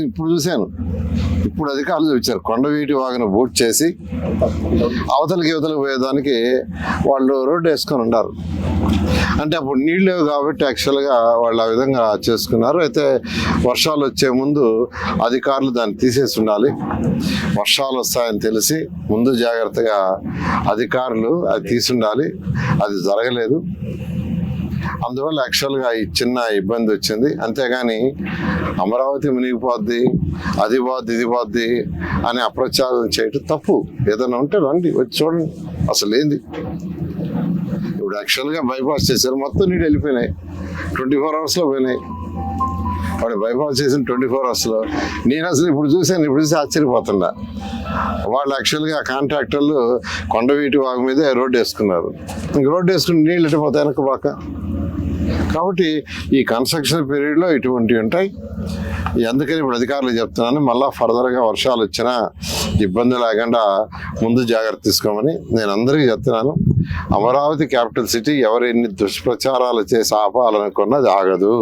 ఇప్పుడు చూశాను, ఇప్పుడు అధికారులు చూపించారు కొండవీటి వాగును బూట్ చేసి అవతలకి యువతలకు పోయేదానికి వాళ్ళు రోడ్డు వేసుకొని ఉన్నారు. అంటే అప్పుడు నీళ్ళు లేవు కాబట్టి యాక్చువల్గా వాళ్ళు ఆ విధంగా చేసుకున్నారు. అయితే వర్షాలు వచ్చే ముందు అధికారులు దాన్ని తీసేసి ఉండాలి. వర్షాలు వస్తాయని తెలిసి ముందు జాగ్రత్తగా అధికారులు అది తీసి ఉండాలి. అది జరగలేదు. అందువల్ల యాక్చువల్గా ఈ చిన్న ఇబ్బంది వచ్చింది. అంతేగాని అమరావతి మునిగిపోద్ది, అది పోద్ది, ఇది పోద్ది అని అప్రచారం చేయటం తప్పు. ఏదైనా ఉంటే రండి, వచ్చి చూడండి అసలు ఏంది. ఇప్పుడు యాక్చువల్గా బైపాస్ చేశారు, మొత్తం నీళ్ళు వెళ్ళిపోయినాయి. 24 అవర్స్లో పోయినాయి. వాడు బైపాస్ చేసిన 24 అవర్స్లో నేను అసలు ఇప్పుడు చూసి ఆశ్చర్యపోతున్నా. వాళ్ళు యాక్చువల్గా కాంట్రాక్టర్లు కొండవీటి వాగు మీదే రోడ్డు వేసుకున్నారు. ఇంక రోడ్డు వేసుకుని నీళ్ళు ఎట్టిపోతాయి వెనక బాక. కాబట్టి ఈ కన్స్ట్రక్షన్ పీరియడ్లో ఇటువంటివి ఉంటాయి. అందుకని ఇప్పుడు అధికారులు చెప్తున్నాను, మళ్ళీ ఫర్దర్గా వర్షాలు వచ్చినా ఇబ్బంది లేకుండా ముందు జాగ్రత్త తీసుకోమని నేను అందరికీ చెప్తున్నాను. అమరావతి క్యాపిటల్ సిటీ ఎవరు ఎన్ని దుష్ప్రచారాలు చేసి ఆపాలనుకున్నది ఆగదు.